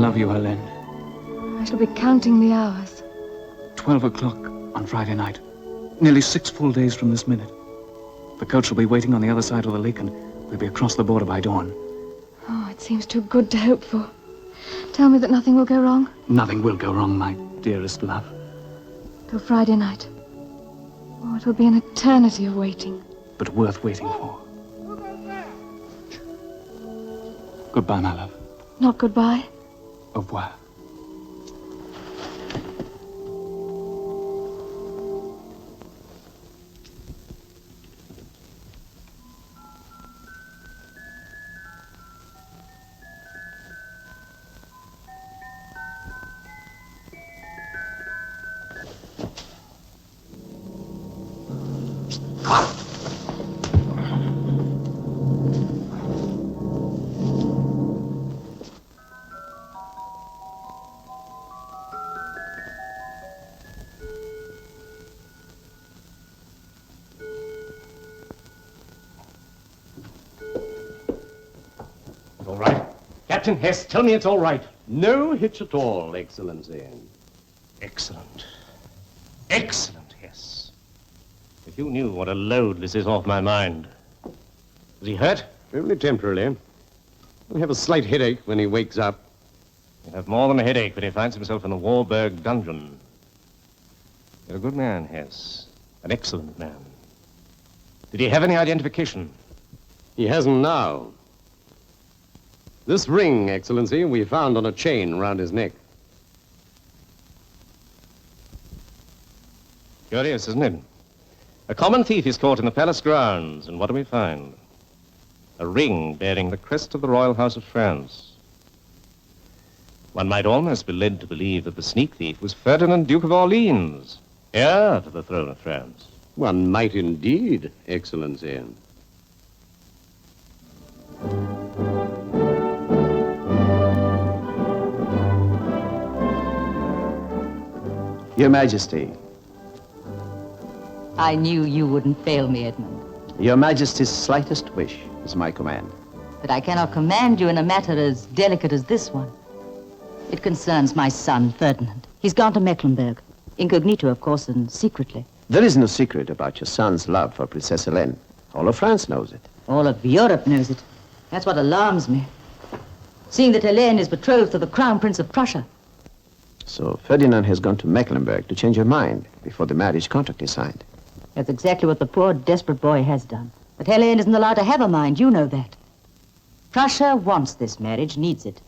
love you, Helene. I shall be counting the hours. 12 o'clock on Friday night. Nearly 6 full days from this minute. The coach will be waiting on the other side of the lake, and we'll be across the border by dawn. Oh, it seems too good to hope for. Tell me that nothing will go wrong. Nothing will go wrong, my dearest love. Till Friday night. Oh, it will be an eternity of waiting. But worth waiting for. Goodbye, my love. Not goodbye. Au revoir. All right. Captain Hess, tell me it's all right. No hitch at all, Excellency. Excellent. Excellent, Hess. If you knew what a load this is off my mind. Is he hurt? Only temporarily. He'll have a slight headache when he wakes up. He'll have more than a headache when he finds himself in the Warburg dungeon. You're a good man, Hess. An excellent man. Did he have any identification? He hasn't now. This ring, Excellency, we found on a chain round his neck. Curious, isn't it? A common thief is caught in the palace grounds, and what do we find? A ring bearing the crest of the royal house of France. One might almost be led to believe that the sneak thief was Ferdinand, Duke of Orleans, heir to the throne of France. One might indeed, Excellency. Your Majesty. I knew you wouldn't fail me, Edmund. Your Majesty's slightest wish is my command. But I cannot command you in a matter as delicate as this one. It concerns my son, Ferdinand. He's gone to Mecklenburg. Incognito, of course, and secretly. There is no secret about your son's love for Princess Helene. All of France knows it. All of Europe knows it. That's what alarms me. Seeing that Helene is betrothed to the Crown Prince of Prussia. So Ferdinand has gone to Mecklenburg to change her mind before the marriage contract is signed. That's exactly what the poor, desperate boy has done. But Helene isn't allowed to have a mind, you know that. Prussia wants this marriage, needs it.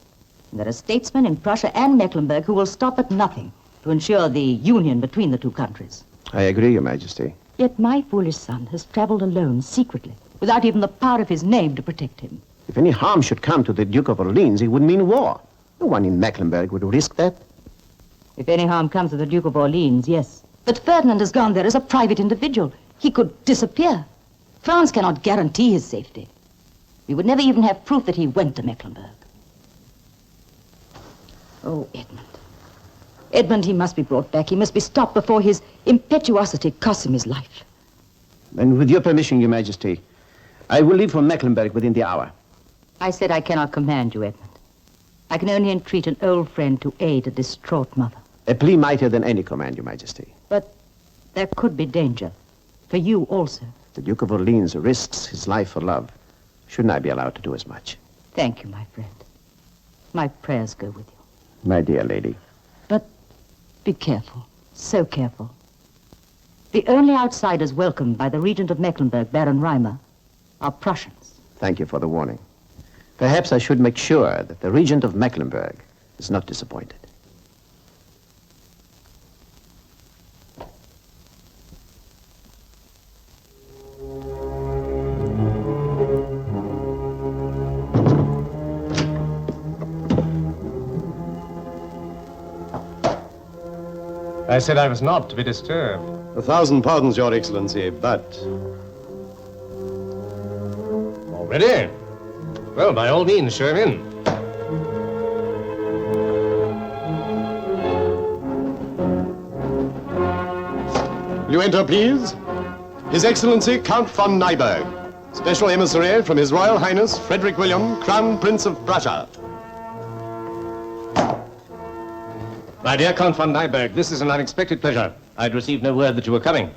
And there are statesmen in Prussia and Mecklenburg who will stop at nothing to ensure the union between the two countries. I agree, Your Majesty. Yet my foolish son has traveled alone, secretly, without even the power of his name to protect him. If any harm should come to the Duke of Orleans, it would mean war. No one in Mecklenburg would risk that. If any harm comes to the Duke of Orleans, yes. But Ferdinand has gone there as a private individual. He could disappear. France cannot guarantee his safety. We would never even have proof that he went to Mecklenburg. Oh, Edmund. Edmund, he must be brought back. He must be stopped before his impetuosity costs him his life. And with your permission, Your Majesty, I will leave for Mecklenburg within the hour. I said I cannot command you, Edmund. I can only entreat an old friend to aid a distraught mother. A plea mightier than any command, Your Majesty. But there could be danger. For you also. The Duke of Orleans risks his life for love. Shouldn't I be allowed to do as much? Thank you, my friend. My prayers go with you. My dear lady. But be careful. So careful. The only outsiders welcomed by the Regent of Mecklenburg, Baron Reimer, are Prussians. Thank you for the warning. Perhaps I should make sure that the Regent of Mecklenburg is not disappointed. I said I was not to be disturbed. 1,000 pardons, Your Excellency, but... Already? Well, by all means, show him in. Will you enter, please? His Excellency, Count von Nyberg, special emissary from His Royal Highness Frederick William, Crown Prince of Prussia. My dear Count von Nyberg, this is an unexpected pleasure. I'd received no word that you were coming.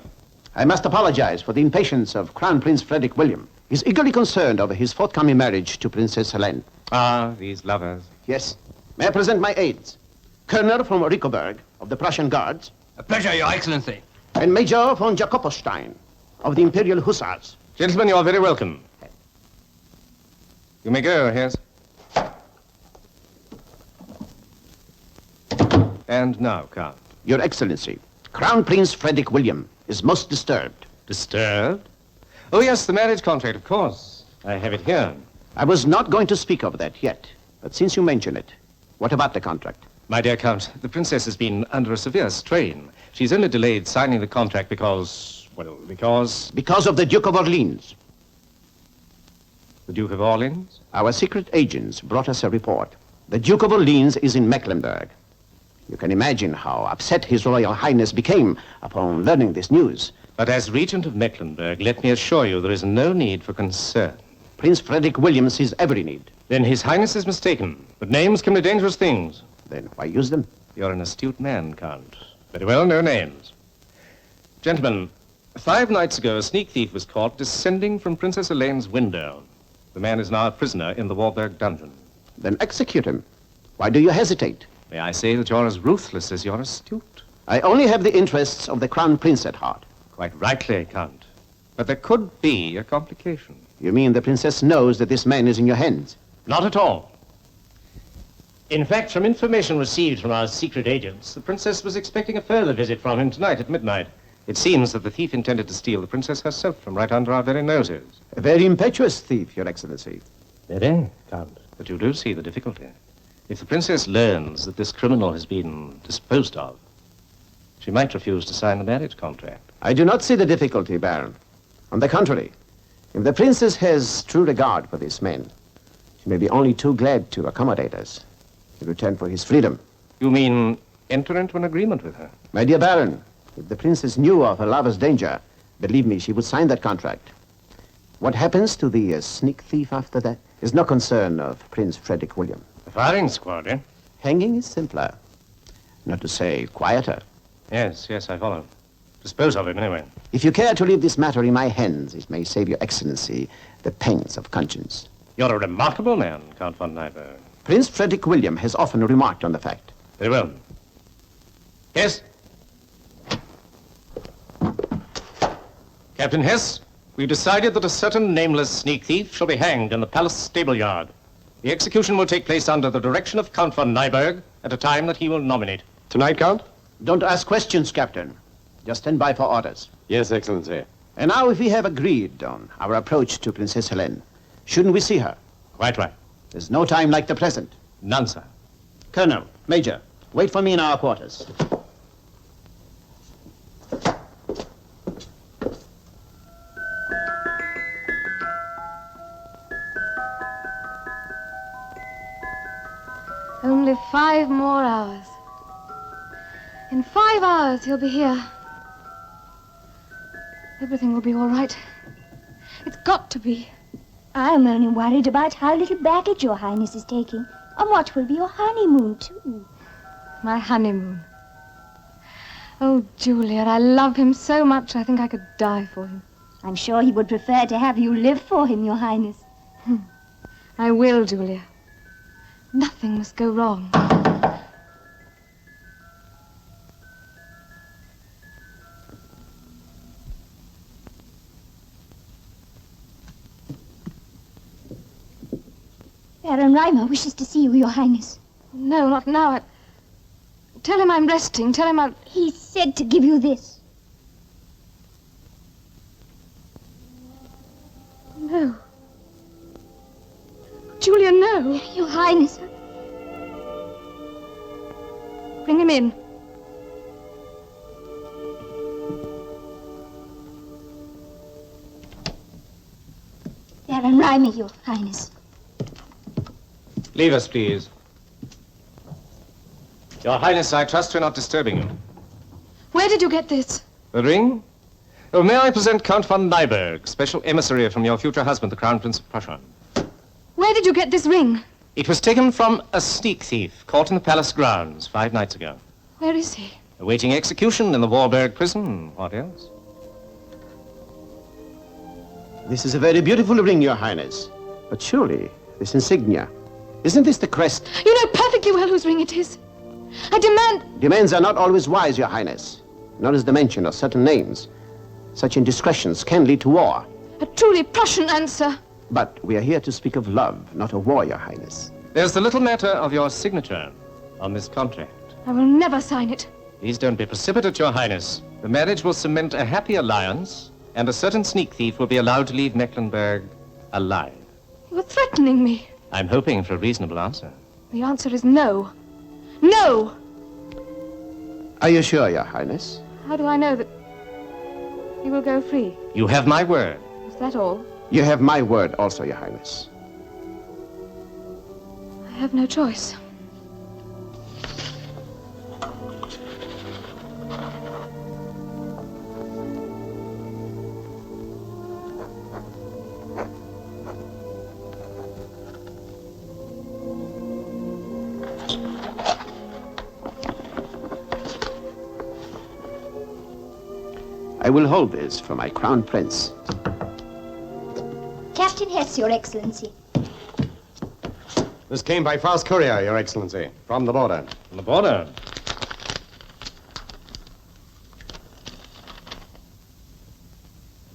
I must apologize for the impatience of Crown Prince Frederick William. He's eagerly concerned over his forthcoming marriage to Princess Helene. Ah, these lovers. Yes. May I present my aides? Colonel from Rickenberg of the Prussian Guards. A pleasure, Your Excellency. And Major von Jacopostein of the Imperial Hussars. Gentlemen, you're very welcome. You may go, Hess. And now, Count. Your Excellency, Crown Prince Frederick William is most disturbed. Disturbed? Oh, yes, the marriage contract, of course. I have it here. I was not going to speak of that yet, but since you mention it, what about the contract? My dear Count, the princess has been under a severe strain. She's only delayed signing the contract because... Because of the Duke of Orleans. The Duke of Orleans? Our secret agents brought us a report. The Duke of Orleans is in Mecklenburg. You can imagine how upset His Royal Highness became upon learning this news. But as Regent of Mecklenburg, let me assure you there is no need for concern. Prince Frederick William sees every need. Then His Highness is mistaken. But names can be dangerous things. Then why use them? You're an astute man, Count. Very well, no names. Gentlemen, 5 nights ago, a sneak thief was caught descending from Princess Helene's window. The man is now a prisoner in the Warburg dungeon. Then execute him. Why do you hesitate? May I say that you're as ruthless as you're astute? I only have the interests of the Crown Prince at heart. Quite rightly, Count. But there could be a complication. You mean the princess knows that this man is in your hands? Not at all. In fact, from information received from our secret agents, the princess was expecting a further visit from him tonight at midnight. It seems that the thief intended to steal the princess herself from right under our very noses. A very impetuous thief, Your Excellency. Very, Count. But you do see the difficulty. If the princess learns that this criminal has been disposed of, she might refuse to sign the marriage contract. I do not see the difficulty, Baron. On the contrary, if the princess has true regard for this man, she may be only too glad to accommodate us in return for his freedom. You mean enter into an agreement with her? My dear Baron, if the princess knew of her lover's danger, believe me, she would sign that contract. What happens to the sneak thief after that is no concern of Prince Frederick William. The firing squad, eh? Hanging is simpler, not to say quieter. Yes, I follow. Dispose of him, anyway. If you care to leave this matter in my hands, it may save Your Excellency the pangs of conscience. You're a remarkable man, Count von Nyberg. Prince Frederick William has often remarked on the fact. Very well. Hess? Captain Hess, we've decided that a certain nameless sneak thief shall be hanged in the palace stable yard. The execution will take place under the direction of Count von Nyberg at a time that he will nominate. Tonight, Count? Don't ask questions, Captain. Just stand by for orders. Yes, Excellency. And now, if we have agreed on our approach to Princess Helene, shouldn't we see her? Quite right. There's no time like the present. None, sir. Colonel, Major, wait for me in our quarters. Only 5 more hours. In 5 hours, he'll be here. Everything will be all right. It's got to be. I'm only worried about how little baggage Your Highness is taking, and what will be your honeymoon, too. My honeymoon. Oh, Juliet, I love him so much, I think I could die for him. I'm sure he would prefer to have you live for him, Your Highness. I will, Julia. Nothing must go wrong. Baron Reimer wishes to see you, Your Highness. No, not now. Tell him I'm resting. Tell him He said to give you this. No. Julia, no. Your Highness. Bring him in. Baron Reimer, Your Highness. Leave us, please. Your Highness, I trust we're not disturbing you. Where did you get this? The ring? Oh, may I present Count von Nyberg, special emissary from your future husband, the Crown Prince of Prussia. Where did you get this ring? It was taken from a sneak thief caught in the palace grounds 5 nights ago. Where is he? Awaiting execution in the Warburg prison. What else? This is a very beautiful ring, Your Highness. But surely, this insignia, isn't this the crest? You know perfectly well whose ring it is. I demand... Demands are not always wise, Your Highness. Nor is the mention of certain names. Such indiscretions can lead to war. A truly Prussian answer. But we are here to speak of love, not of war, Your Highness. There's the little matter of your signature on this contract. I will never sign it. Please don't be precipitate, Your Highness. The marriage will cement a happy alliance, and a certain sneak thief will be allowed to leave Mecklenburg alive. You are threatening me. I'm hoping for a reasonable answer. The answer is no. No! Are you sure, Your Highness? How do I know that he will go free? You have my word. Is that all? You have my word also, Your Highness. I have no choice. I will hold this for my crown prince. Captain Hess, Your Excellency. This came by fast courier, Your Excellency, from the border. From the border?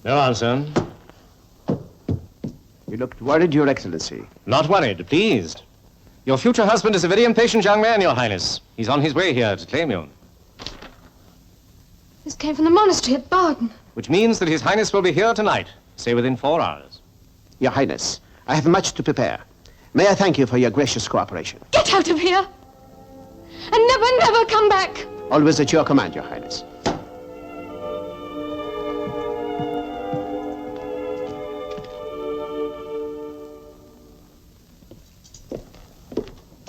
No answer. You looked worried, Your Excellency. Not worried, pleased. Your future husband is a very impatient young man, Your Highness. He's on his way here to claim you. This came from the monastery at Baden. Which means that His Highness will be here tonight, say within 4 hours. Your Highness, I have much to prepare. May I thank you for your gracious cooperation. Get out of here! And never, never come back! Always at your command, Your Highness.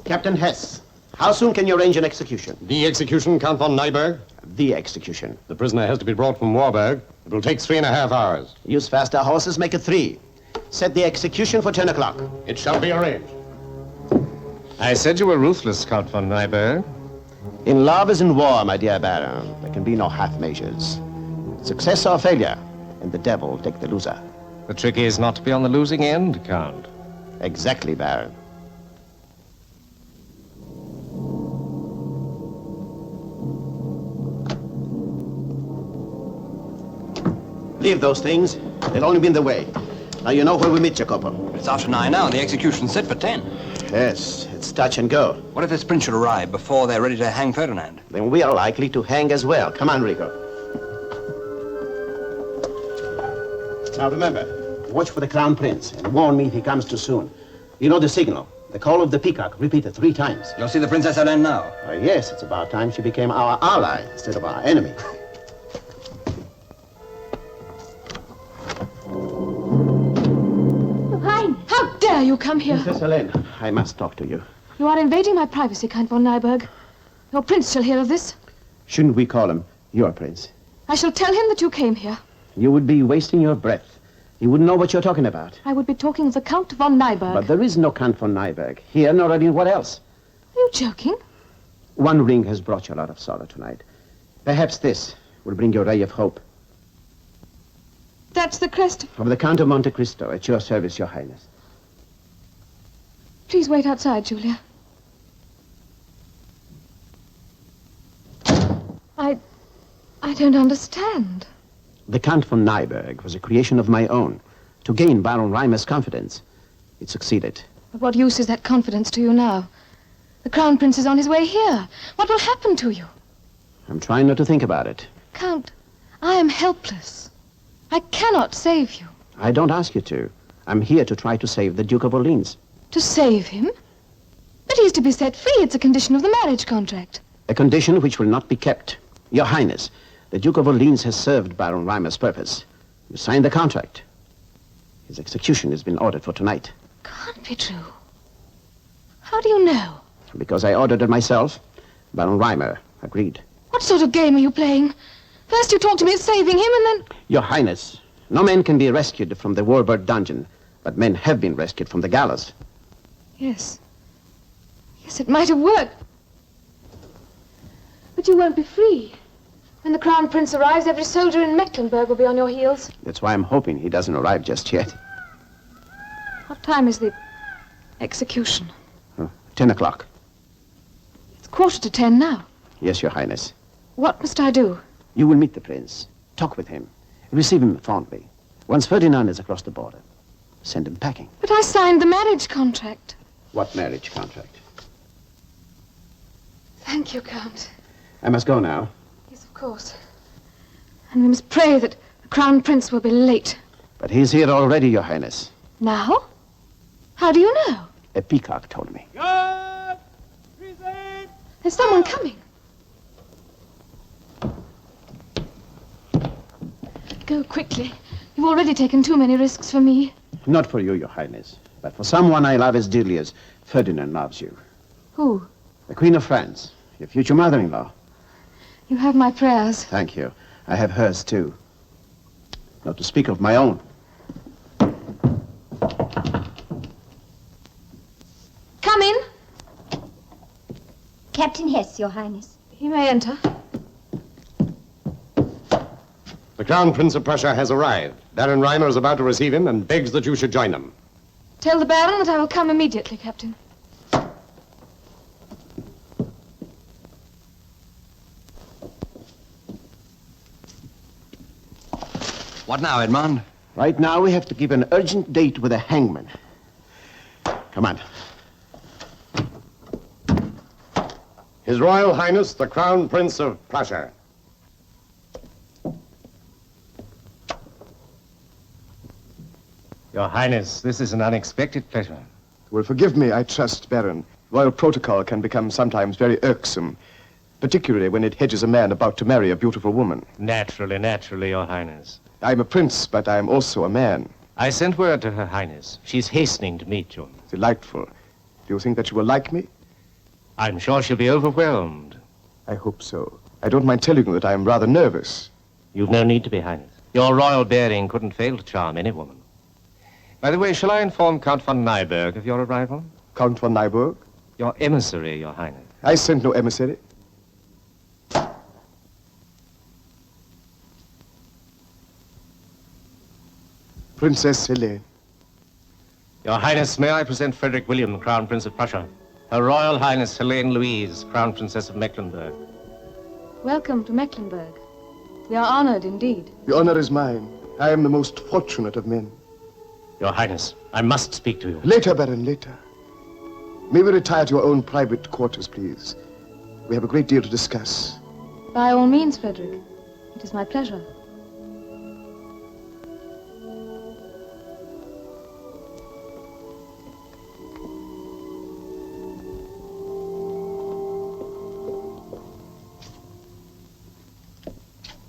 Captain Hess, how soon can you arrange an execution? The execution, Count von Nyberg? The execution. The prisoner has to be brought from Warburg. It will take 3.5 hours. Use faster horses, make it 3. Set the execution for 10 o'clock. It shall be arranged. I said you were ruthless, Count von Nyberg. In love as in war, my dear Baron, there can be no half measures. Success or failure, and the devil take the loser. The trick is not to be on the losing end, Count. Exactly, Baron. Leave those things. They'll only be in the way. Now you know where we meet, Jacopo. It's after 9 now. The execution's set for 10. Yes, it's touch and go. What if this prince should arrive before they're ready to hang Ferdinand? Then we are likely to hang as well. Come on, Rico. Now remember, watch for the Crown Prince and warn me if he comes too soon. You know the signal. The call of the peacock, repeated 3 times. You'll see the Princess Helene now. Yes, it's about time she became our ally instead of our enemy. How dare you come here? Princess Helene, I must talk to you. You are invading my privacy, Count von Nyberg. Your prince shall hear of this. Shouldn't we call him your prince? I shall tell him that you came here. You would be wasting your breath. He wouldn't know what you're talking about. I would be talking of the Count von Nyberg. But there is no Count von Nyberg, here nor anywhere else. Are you joking? One ring has brought you a lot of sorrow tonight. Perhaps this will bring you a ray of hope. That's the crest. Of the Count of Monte Cristo, at your service, Your Highness. Please wait outside, Julia. I don't understand. The Count von Nyberg was a creation of my own, to gain Baron Reimer's confidence. It succeeded. But what use is that confidence to you now? The Crown Prince is on his way here. What will happen to you? I'm trying not to think about it. Count, I am helpless. I cannot save you. I don't ask you to. I'm here to try to save the Duke of Orleans. To save him? But he's to be set free. It's a condition of the marriage contract. A condition which will not be kept. Your Highness, the Duke of Orleans has served Baron Reimer's purpose. You signed the contract. His execution has been ordered for tonight. Can't be true. How do you know? Because I ordered it myself, Baron Reimer agreed. What sort of game are you playing? First you talk to me of saving him, and then... Your Highness, no man can be rescued from the Warburg dungeon, but men have been rescued from the gallows. Yes. Yes, it might have worked. But But you won't be free. When the Crown Prince arrives, every soldier in Mecklenburg will be on your heels. That's why I'm hoping he doesn't arrive just yet. What time is the execution? 10 o'clock. It's 9:45 now. Yes, Your Highness. What must I do? You will meet the prince, talk with him, receive him fondly. Once Ferdinand is across the border, send him packing. But I signed the marriage contract. What marriage contract? Thank you, Count. I must go now. Yes, of course. And we must pray that the Crown Prince will be late. But he's here already, Your Highness. Now? How do you know? A peacock told me. There's someone coming. Go quickly. You've already taken too many risks for me. Not for you, Your Highness, but for someone I love as dearly as Ferdinand loves you. Who? The Queen of France, your future mother-in-law. You have my prayers. Thank you. I have hers, too. Not to speak of my own. Come in. Captain Hess, Your Highness. You may enter. The Crown Prince of Prussia has arrived. Baron Reimer is about to receive him and begs that you should join them. Tell the Baron that I will come immediately, Captain. What now, Edmond? Right now, we have to keep an urgent date with a hangman. Come on. His Royal Highness, the Crown Prince of Prussia. Your Highness, this is an unexpected pleasure. Well, forgive me, I trust, Baron. Royal protocol can become sometimes very irksome, particularly when it hedges a man about to marry a beautiful woman. Naturally, Your Highness. I'm a prince, but I'm also a man. I sent word to Her Highness. She's hastening to meet you. Delightful. Do you think that she will like me? I'm sure she'll be overwhelmed. I hope so. I don't mind telling you that I am rather nervous. You've no need to be, Highness. Your royal bearing couldn't fail to charm any woman. By the way, shall I inform Count von Nyberg of your arrival? Count von Nyberg? Your emissary, Your Highness. I sent no emissary. Princess Helene. Your Highness, may I present Frederick William, Crown Prince of Prussia? Her Royal Highness Helene Louise, Crown Princess of Mecklenburg. Welcome to Mecklenburg. We are honored indeed. The honor is mine. I am the most fortunate of men. Your Highness, I must speak to you. Later, Baron, later. May we retire to your own private quarters, please? We have a great deal to discuss. By all means, Frederick. It is my pleasure.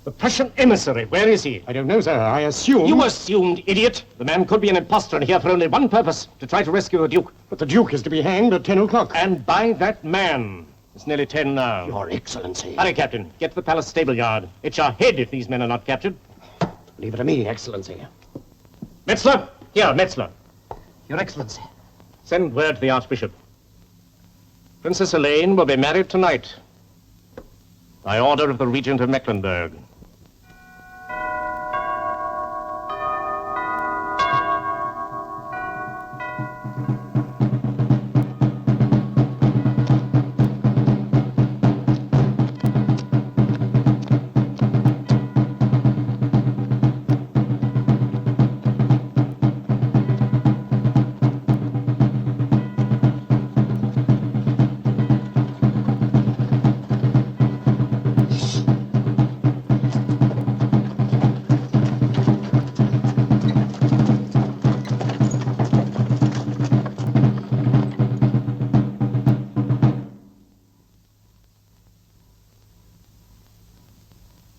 The Prussian emissary, where is he? I don't know, sir. I assume... You assumed, idiot. The man could be an impostor and here for only one purpose, to try to rescue the Duke. But the Duke is to be hanged at 10 o'clock. And by that man. It's nearly 10 now. Your Excellency. Hurry, Captain. Get to the palace stable yard. It's your head if these men are not captured. Leave it to me, Excellency. Metzler! Here, Metzler. Your Excellency. Send word to the Archbishop. Princess Helene will be married tonight. By order of the Regent of Mecklenburg.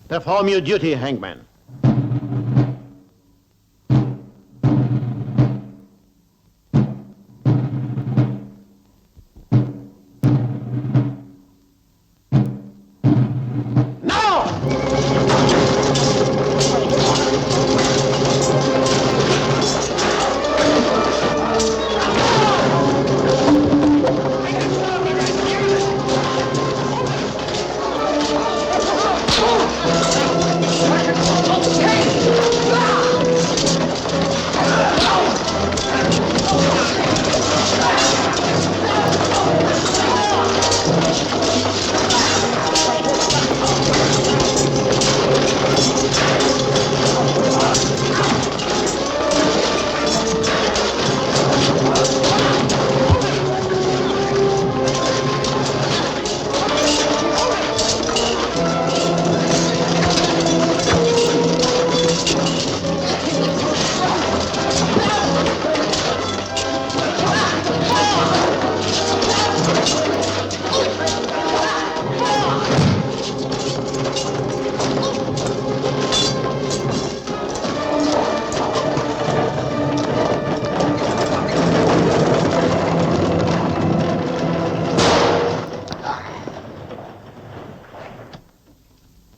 Perform your duty, hangman.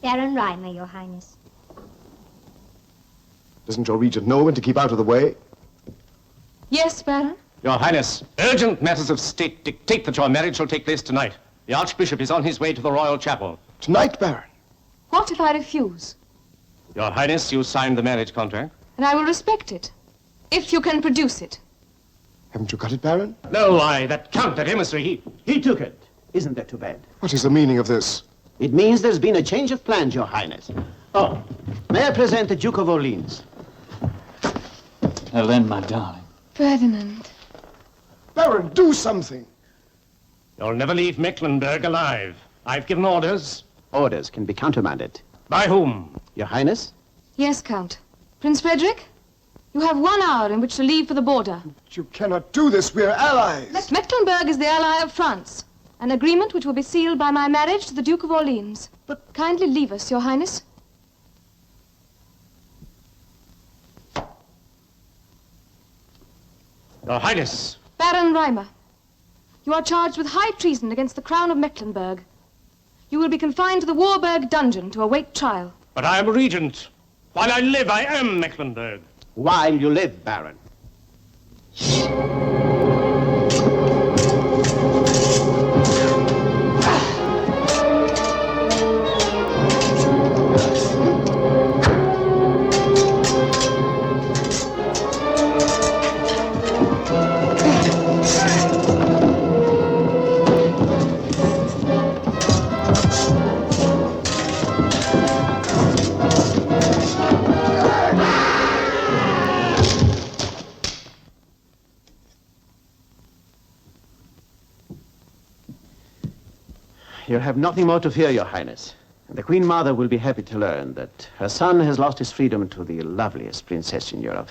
Baron Reimer, Your Highness. Doesn't your regent know when to keep out of the way? Yes, Baron? Your Highness, urgent matters of state dictate that your marriage shall take place tonight. The Archbishop is on his way to the royal chapel. Tonight, Baron? What if I refuse? Your Highness, you signed the marriage contract. And I will respect it, if you can produce it. Haven't you got it, Baron? No, that Count, that emissary, He took it. Isn't that too bad? What is the meaning of this? It means there's been a change of plans, Your Highness. Oh, may I present the Duke of Orleans? Helene, my darling. Ferdinand. Baron, do something! You'll never leave Mecklenburg alive. I've given orders. Orders can be countermanded. By whom? Your Highness? Yes, Count. Prince Frederick, you have 1 hour in which to leave for the border. But you cannot do this. We're allies. Mecklenburg is the ally of France. An agreement which will be sealed by my marriage to the Duke of Orleans. But kindly leave us, Your Highness. Your Highness. Baron Reimer, you are charged with high treason against the crown of Mecklenburg. You will be confined to the Warburg dungeon to await trial. But I am a regent. While I live, I am Mecklenburg. While you live, Baron. You have nothing more to fear, Your Highness. The Queen Mother will be happy to learn that her son has lost his freedom to the loveliest princess in Europe.